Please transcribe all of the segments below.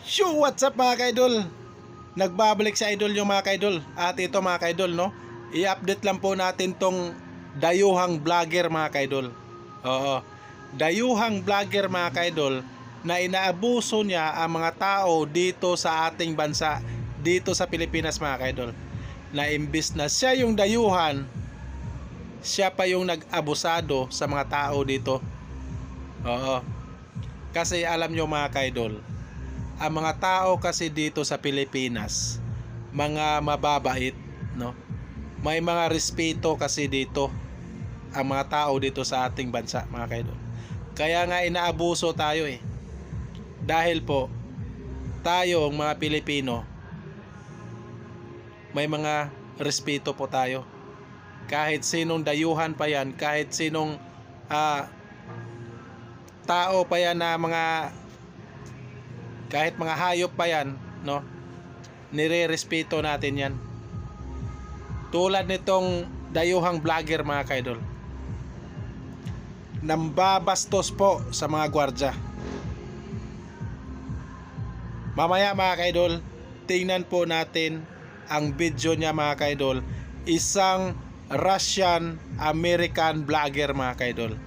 Yo, what's up mga kaidol? Nagbabalik sa idol yung mga kaidol. At ito mga kaidol, no? I-update lang po natin tong dayuhang vlogger mga kaidol. Oo. Dayuhang vlogger mga kaidol na inaabuso niya ang mga tao dito sa ating bansa, dito sa Pilipinas mga kaidol. Na imbis na siya yung dayuhan, siya pa yung nag-abusado sa mga tao dito. Oo. Kasi alam nyo mga kaidol, ang mga tao kasi dito sa Pilipinas, mga mababait, no? May mga respeto kasi dito ang mga tao dito sa ating bansa, mga kaidol. Kaya nga inaabuso tayo eh. Dahil po tayong mga Pilipino, may mga respeto po tayo. Kahit sinong dayuhan pa yan, kahit sinong tao pa yan na kahit mga hayop pa yan, no? Nire-respeto natin yan. Tulad nitong dayuhang vlogger mga kaidol. Nambabastos po sa mga gwardya. Mamaya mga kaidol, tingnan po natin ang video niya mga kaidol. Isang Russian American vlogger mga kaidol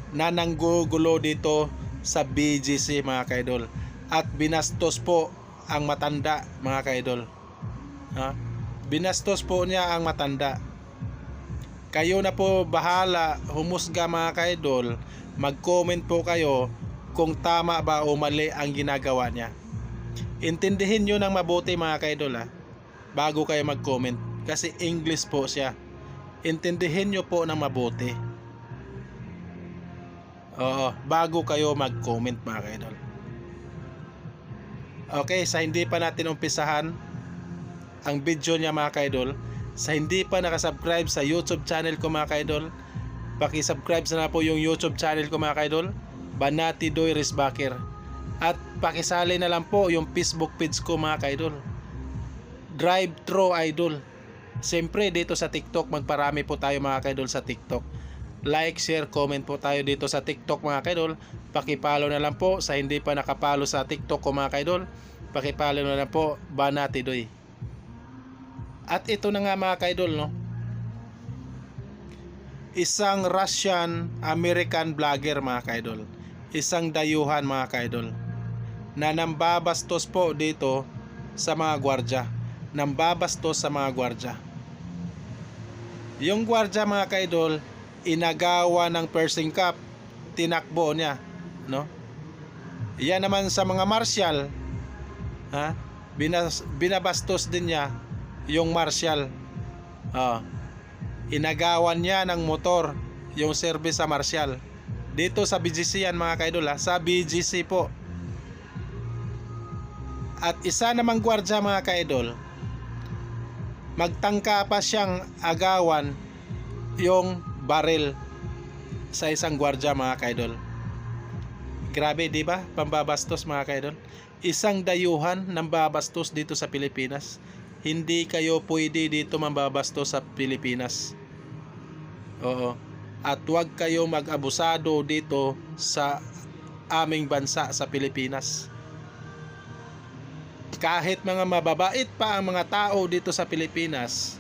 na nanggugulo dito sa BGC mga kaidol at binastos po ang matanda mga kaidol. Binastos po niya ang matanda. Kayo na po bahala humusga mga kaidol. Mag-comment po kayo kung tama ba o mali ang ginagawa niya. Intindihin nyo ng mabuti mga kaidol bago kayo mag-comment, kasi English po siya. Intindihin nyo po ng mabuti. Oo, bago kayo mag-comment mga kaidol. Okay, sa hindi pa natin umpisahan ang video niya mga kaidol, sa hindi pa nakasubscribe sa YouTube channel ko mga kaidol, paki-subscribe na po yung YouTube channel ko mga kaidol, Banati Doy Risbaker. At pakisali na lang po yung Facebook page ko mga kaidol, Drive Thru Idol. Siyempre dito sa TikTok, magparami po tayo mga kaidol sa TikTok. Like, share, comment po tayo dito sa TikTok mga kaidol. Pakipalo na lang po sa hindi pa nakapalo sa TikTok ko mga kaidol. Pakipalo na lang po, Banati Doy. At ito na nga mga kaidol, no? Isang Russian American vlogger mga kaidol. Isang dayuhan mga kaidol na nambabastos po dito sa mga gwardya. Nambabastos sa mga gwardya. Yung gwardya mga kaidol, inagawa ng Pershing Cup, tinakbo niya, no? Yan naman sa mga martial, binabastos din niya yung martial. Inagawan niya ng motor yung service sa martial. Dito sa BGC yan mga kaidol, sa BGC po. At isa namang gwardya mga kaidol, magtangka pa siyang agawan yung baril sa isang gwardya mga kaidol. Grabe, di ba? Pambabastos mga kaidol. Isang dayuhan nambabastos dito sa Pilipinas. Hindi kayo pwede dito mambabastos sa Pilipinas. Oo. At huwag kayo mag-abusado dito sa aming bansa sa Pilipinas. Kahit mga mababait pa ang mga tao dito sa Pilipinas,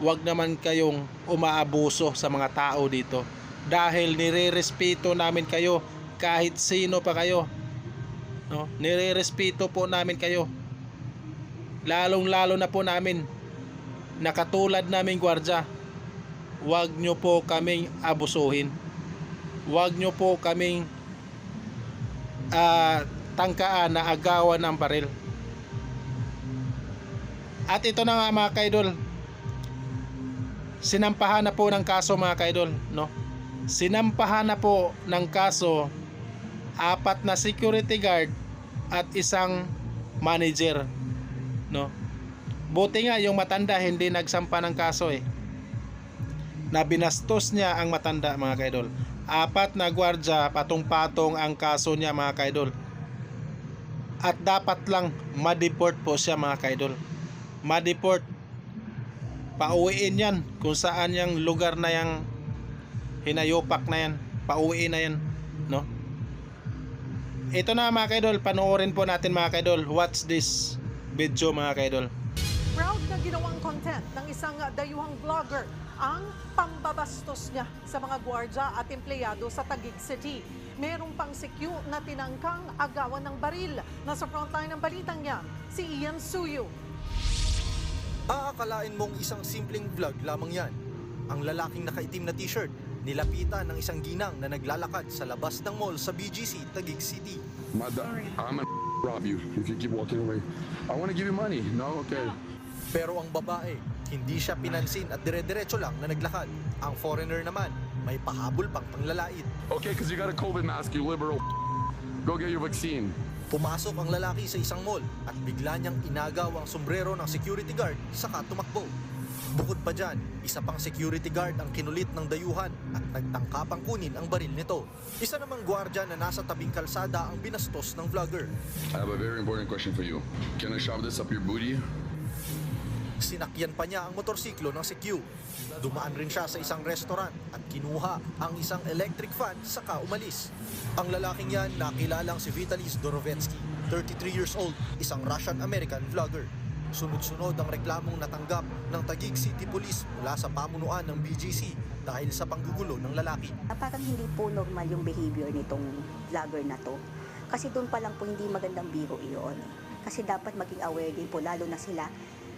huwag naman kayong umaabuso sa mga tao dito, dahil nire-respeto namin kayo kahit sino pa kayo, no? Nire-respeto po namin kayo, lalong lalo na po namin na katulad naming gwardya. Huwag nyo po kaming abusuhin, huwag nyo po kaming tangkaan na agawan ng baril. At ito na nga mga kaidol, sinampahan na po ng kaso mga kaidol, no? Sinampahan na po ng kaso 4 na security guard at isang manager, no? Buti nga yung matanda hindi nagsampa ng kaso na binastos niya ang matanda mga kaidol. 4 na gwardya, patong-patong ang kaso niya mga kaidol. At dapat lang ma-deport po siya mga kaidol. Ma-deport, pauwiin yan kung saan yung lugar na yang hinayopak na yan, pauwiin na yan, no? ito na mga kaidol, panoorin po natin mga kaidol. Watch this video mga kaidol. Proud na ginawang content ng isang dayuhang vlogger ang pambabastos niya sa mga gwardya at empleyado sa Taguig City. Merong pang CQ na tinangkang agawan ng baril. Nasa frontline ng balitang yan, si Ian Suyo. Aakalain mong isang simpleng vlog lamang yan. Ang lalaking nakaitim na t-shirt, nilapitan ng isang ginang na naglalakad sa labas ng mall sa BGC, Taguig City. I'm gonna rob you if you keep walking away. I want to give you money. No, okay. Pero ang babae, hindi siya pinansin at dire-diretso lang na naglakad. Ang foreigner naman, may pahabol pang panglalait. Okay, because you got a COVID mask, you liberal. Go get your vaccine. Pumasok ang lalaki sa isang mall at bigla niyang inagaw ang sombrero ng security guard saka tumakbo. Bukod pa dyan, isa pang security guard ang kinulit ng dayuhan at nagtangkapang kunin ang baril nito. Isa namang gwardya na nasa tabing kalsada ang binastos ng vlogger. I have a very important question for you. Can I shove this up your booty? Sinakyan pa niya ang motorsiklo ng CQ. Dumaan rin siya sa isang restaurant at kinuha ang isang electric fan saka umalis. Ang lalaking yan nakilalang si Vitaly Zdorovetsky, 33 years old, isang Russian-American vlogger. Sunod-sunod ang reklamong natanggap ng Taguig City Police mula sa pamunuan ng BGC dahil sa panggugulo ng lalaki. Parang hindi po normal yung behavior nitong vlogger na to. Kasi doon pa lang po hindi magandang biro iyon. Kasi dapat maging aware din po, lalo na sila.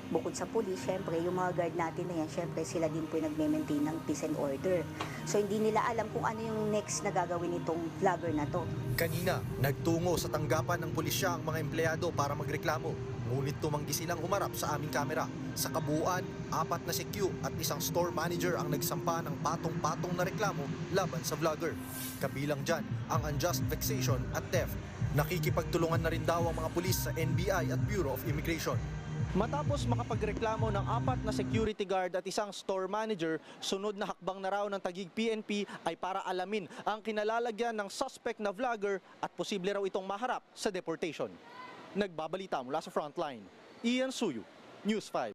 Bukod sa police, syempre, yung mga guard natin na yan, syempre sila din po yung nagme-maintain ng peace and order. So hindi nila alam kung ano yung next na gagawin nitong vlogger na to. Kanina, nagtungo sa tanggapan ng pulisya ang mga empleyado para magreklamo. Ngunit tumanggi silang humarap sa aming kamera. Sa kabuuan, 4 na CQ at isang store manager ang nagsampa ng patong-patong na reklamo laban sa vlogger. Kabilang dyan ang unjust vexation at theft. Nakikipagtulungan na rin daw ang mga pulis sa NBI at Bureau of Immigration. Matapos makapagreklamo ng 4 na security guard at isang store manager, sunod na hakbang na raw ng Taguig PNP ay para alamin ang kinalalagyan ng suspect na vlogger at posible raw itong maharap sa deportation. Nagbabalita mula sa frontline, Ian Suyo, News 5.